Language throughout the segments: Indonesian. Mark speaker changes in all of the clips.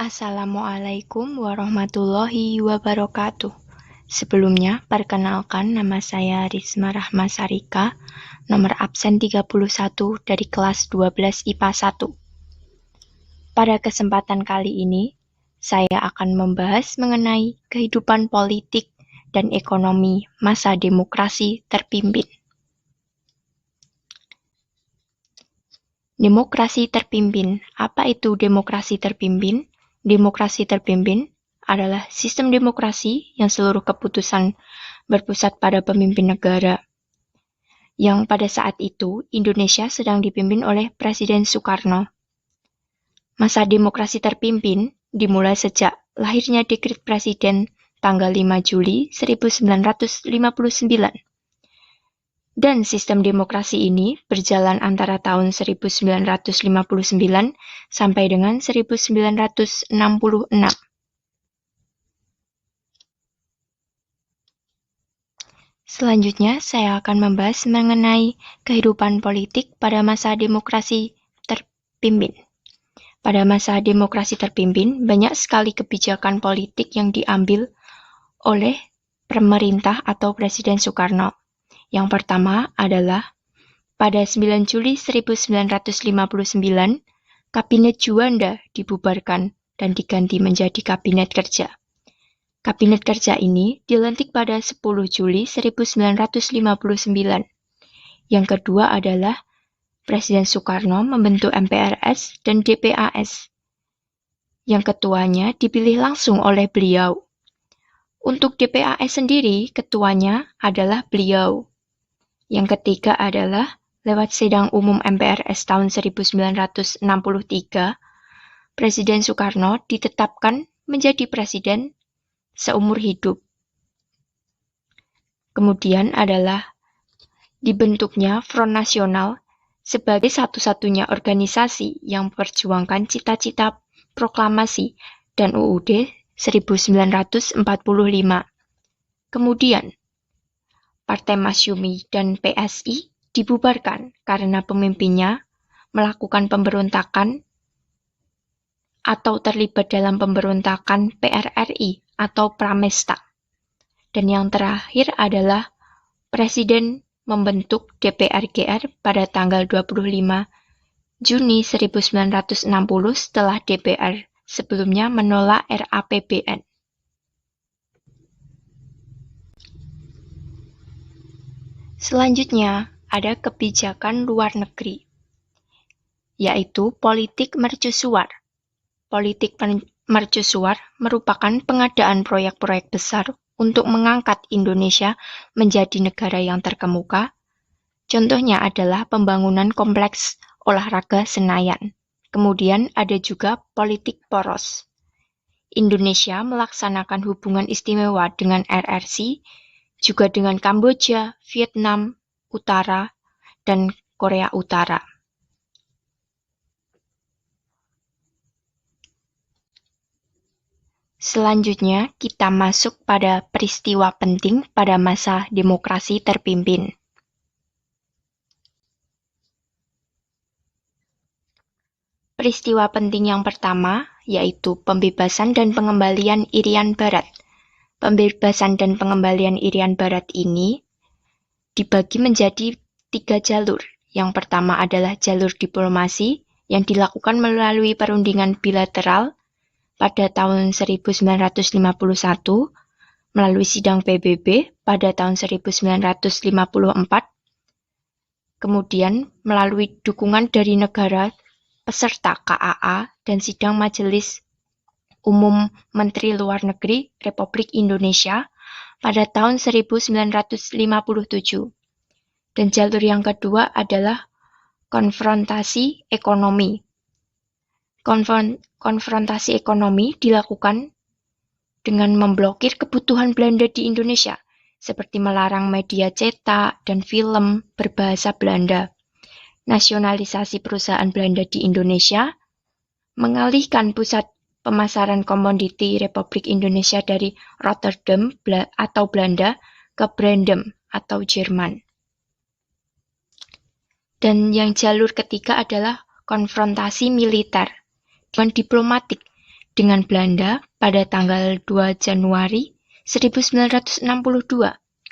Speaker 1: Assalamualaikum warahmatullahi wabarakatuh. Sebelumnya, perkenalkan nama saya Risma Rahmasarika, nomor absen 31 dari kelas 12 IPA 1. Pada kesempatan kali ini, saya akan membahas mengenai kehidupan politik dan ekonomi masa demokrasi terpimpin. Demokrasi terpimpin. Apa itu demokrasi terpimpin? Demokrasi terpimpin adalah sistem demokrasi yang seluruh keputusan berpusat pada pemimpin negara. Yang pada saat itu, Indonesia sedang dipimpin oleh Presiden Soekarno. Masa demokrasi terpimpin dimulai sejak lahirnya Dekret Presiden tanggal 5 Juli 1959. Dan sistem demokrasi ini berjalan antara tahun 1959 sampai dengan 1966. Selanjutnya, saya akan membahas mengenai kehidupan politik pada masa demokrasi terpimpin. Pada masa demokrasi terpimpin, banyak sekali kebijakan politik yang diambil oleh pemerintah atau Presiden Soekarno. Yang pertama adalah pada 9 Juli 1959, Kabinet Juanda dibubarkan dan diganti menjadi Kabinet Kerja. Kabinet Kerja ini dilantik pada 10 Juli 1959. Yang kedua adalah Presiden Soekarno membentuk MPRS dan DPAS. Yang ketuanya dipilih langsung oleh beliau. Untuk DPAS sendiri, ketuanya adalah beliau. Yang ketiga adalah lewat sidang umum MPRS tahun 1963, Presiden Soekarno ditetapkan menjadi presiden seumur hidup. Kemudian adalah dibentuknya Front Nasional sebagai satu-satunya organisasi yang memperjuangkan cita-cita proklamasi dan UUD 1945. Kemudian, Partai Masyumi dan PSI dibubarkan karena pemimpinnya melakukan pemberontakan atau terlibat dalam pemberontakan PRRI atau Pramesta. Dan yang terakhir adalah Presiden membentuk DPR-GR pada tanggal 25 Juni 1960 setelah DPR sebelumnya menolak RAPBN. Selanjutnya, ada kebijakan luar negeri, yaitu politik mercusuar. Politik mercusuar merupakan pengadaan proyek-proyek besar untuk mengangkat Indonesia menjadi negara yang terkemuka. Contohnya adalah pembangunan kompleks olahraga Senayan. Kemudian ada juga politik poros. Indonesia melaksanakan hubungan istimewa dengan RRC, juga dengan Kamboja, Vietnam Utara, dan Korea Utara. Selanjutnya, kita masuk pada peristiwa penting pada masa demokrasi terpimpin. Peristiwa penting yang pertama yaitu pembebasan dan pengembalian Irian Barat. Pembebasan dan pengembalian Irian Barat ini dibagi menjadi 3 jalur. Yang pertama adalah jalur diplomasi yang dilakukan melalui perundingan bilateral pada tahun 1951, melalui sidang PBB pada tahun 1954, kemudian melalui dukungan dari negara peserta KAA dan sidang Majelis Umum Menteri Luar Negeri Republik Indonesia pada tahun 1957. Dan jalur yang kedua adalah konfrontasi ekonomi. Konfrontasi ekonomi dilakukan dengan memblokir kebutuhan Belanda di Indonesia, seperti melarang media cetak dan film berbahasa Belanda, nasionalisasi perusahaan Belanda di Indonesia, mengalihkan pusat pemasaran komoditi Republik Indonesia dari Rotterdam atau Belanda ke Brandem atau Jerman. Dan yang jalur ketiga adalah konfrontasi militer dan diplomatik dengan Belanda pada tanggal 2 Januari 1962.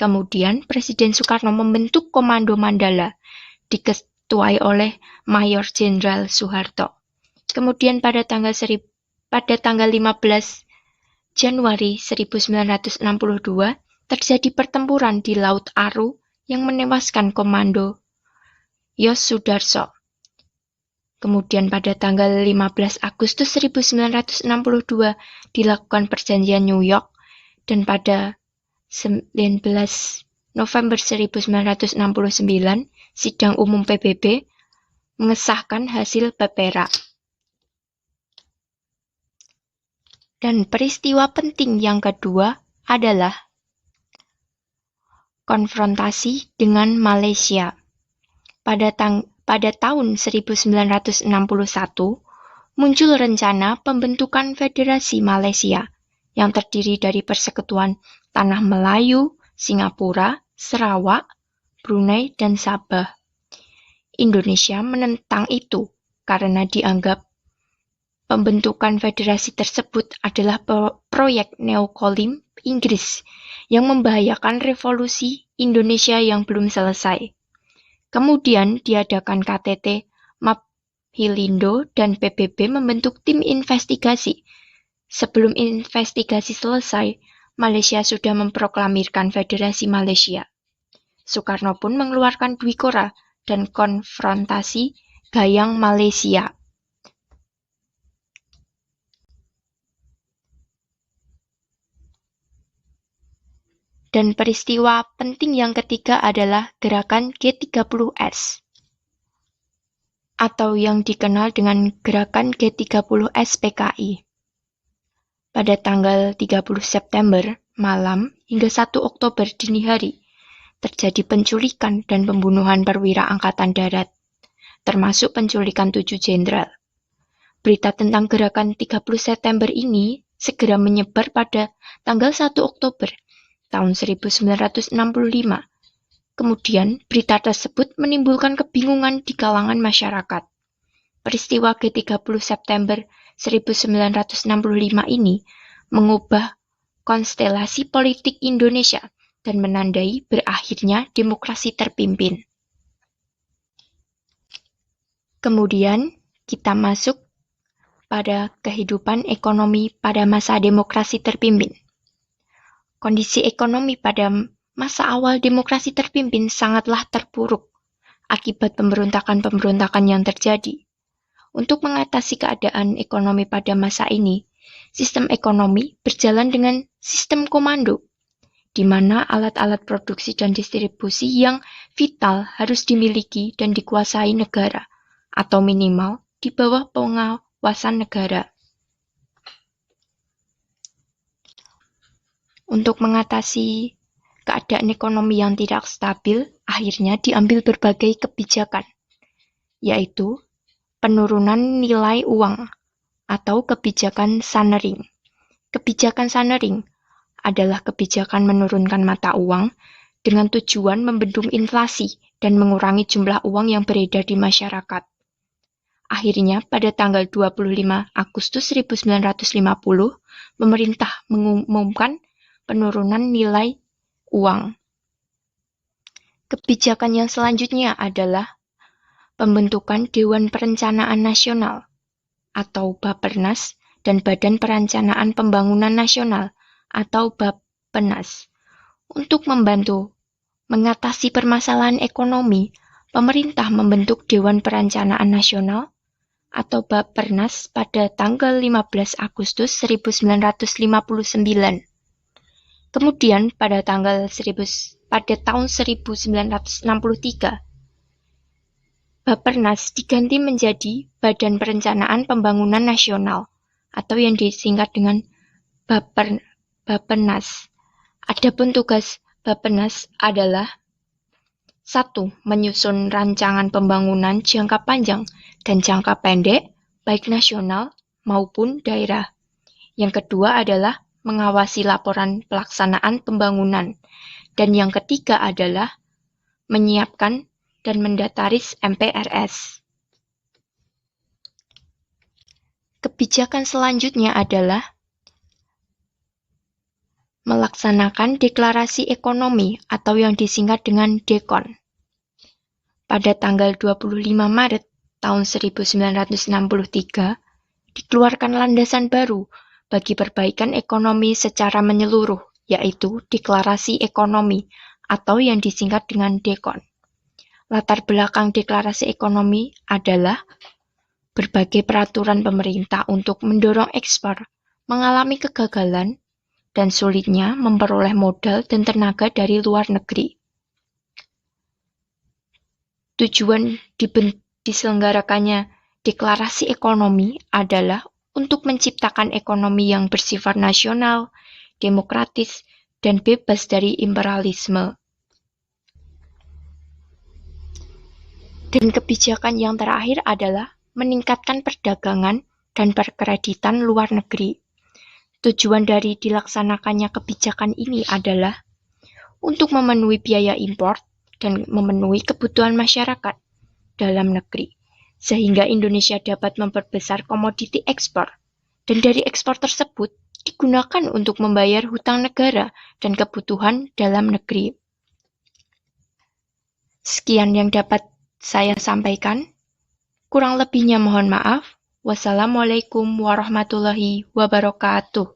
Speaker 1: Kemudian Presiden Soekarno membentuk Komando Mandala diketuai oleh Mayor Jenderal Soeharto. Kemudian pada tanggal 15 Januari 1962 terjadi pertempuran di Laut Aru yang menewaskan Komando Yos Sudarso. Kemudian pada tanggal 15 Agustus 1962 dilakukan perjanjian New York, dan pada 19 November 1969 Sidang Umum PBB mengesahkan hasil PEPERA. Dan peristiwa penting yang kedua adalah konfrontasi dengan Malaysia. Pada tahun 1961, muncul rencana pembentukan Federasi Malaysia yang terdiri dari Persekutuan Tanah Melayu, Singapura, Sarawak, Brunei, dan Sabah. Indonesia menentang itu karena dianggap pembentukan federasi tersebut adalah proyek neokolim Inggris yang membahayakan revolusi Indonesia yang belum selesai. Kemudian diadakan KTT Maphilindo dan PBB membentuk tim investigasi. Sebelum investigasi selesai, Malaysia sudah memproklamirkan Federasi Malaysia. Soekarno pun mengeluarkan Dwikora dan konfrontasi Gayang Malaysia. Dan peristiwa penting yang ketiga adalah gerakan G30S, atau yang dikenal dengan gerakan G30S PKI. Pada tanggal 30 September malam hingga 1 Oktober dini hari, terjadi penculikan dan pembunuhan perwira Angkatan Darat, termasuk penculikan 7 jenderal. Berita tentang gerakan 30 September ini segera menyebar pada tanggal 1 Oktober tahun 1965. Kemudian, berita tersebut menimbulkan kebingungan di kalangan masyarakat. Peristiwa G30 September 1965 ini mengubah konstelasi politik Indonesia dan menandai berakhirnya demokrasi terpimpin. Kemudian, kita masuk pada kehidupan ekonomi pada masa demokrasi terpimpin. Kondisi ekonomi pada masa awal demokrasi terpimpin sangatlah terpuruk akibat pemberontakan-pemberontakan yang terjadi. Untuk mengatasi keadaan ekonomi pada masa ini, sistem ekonomi berjalan dengan sistem komando, di mana alat-alat produksi dan distribusi yang vital harus dimiliki dan dikuasai negara, atau minimal di bawah pengawasan negara. Untuk mengatasi keadaan ekonomi yang tidak stabil, akhirnya diambil berbagai kebijakan, yaitu penurunan nilai uang atau kebijakan Sanering. Kebijakan Sanering adalah kebijakan menurunkan mata uang dengan tujuan membendung inflasi dan mengurangi jumlah uang yang beredar di masyarakat. Akhirnya, pada tanggal 25 Agustus 1950, pemerintah mengumumkan penurunan nilai uang. Kebijakan yang selanjutnya adalah pembentukan Dewan Perencanaan Nasional atau Bappenas dan Badan Perencanaan Pembangunan Nasional atau Bappenas. Untuk membantu mengatasi permasalahan ekonomi, pemerintah membentuk Dewan Perencanaan Nasional atau Bappenas pada tanggal 15 Agustus 1959. Kemudian pada tahun 1963, Bappenas diganti menjadi Badan Perencanaan Pembangunan Nasional atau yang disingkat dengan Bappenas. Adapun tugas Bappenas adalah 1. Menyusun rancangan pembangunan jangka panjang dan jangka pendek, baik nasional maupun daerah. Yang kedua adalah mengawasi laporan pelaksanaan pembangunan. Dan yang ketiga adalah menyiapkan dan mendataris MPRS. Kebijakan selanjutnya adalah melaksanakan deklarasi ekonomi atau yang disingkat dengan DEKON. Pada tanggal 25 Maret tahun 1963, dikeluarkan landasan baru bagi perbaikan ekonomi secara menyeluruh, yaitu Deklarasi Ekonomi atau yang disingkat dengan DEKON. Latar belakang deklarasi ekonomi adalah berbagai peraturan pemerintah untuk mendorong ekspor mengalami kegagalan dan sulitnya memperoleh modal dan tenaga dari luar negeri. Tujuan diselenggarakannya deklarasi ekonomi adalah untuk menciptakan ekonomi yang bersifat nasional, demokratis, dan bebas dari imperialisme. Dan kebijakan yang terakhir adalah meningkatkan perdagangan dan perkreditan luar negeri. Tujuan dari dilaksanakannya kebijakan ini adalah untuk memenuhi biaya impor dan memenuhi kebutuhan masyarakat dalam negeri, sehingga Indonesia dapat memperbesar komoditi ekspor, dan dari ekspor tersebut digunakan untuk membayar hutang negara dan kebutuhan dalam negeri. Sekian yang dapat saya sampaikan. Kurang lebihnya mohon maaf. Wassalamualaikum warahmatullahi wabarakatuh.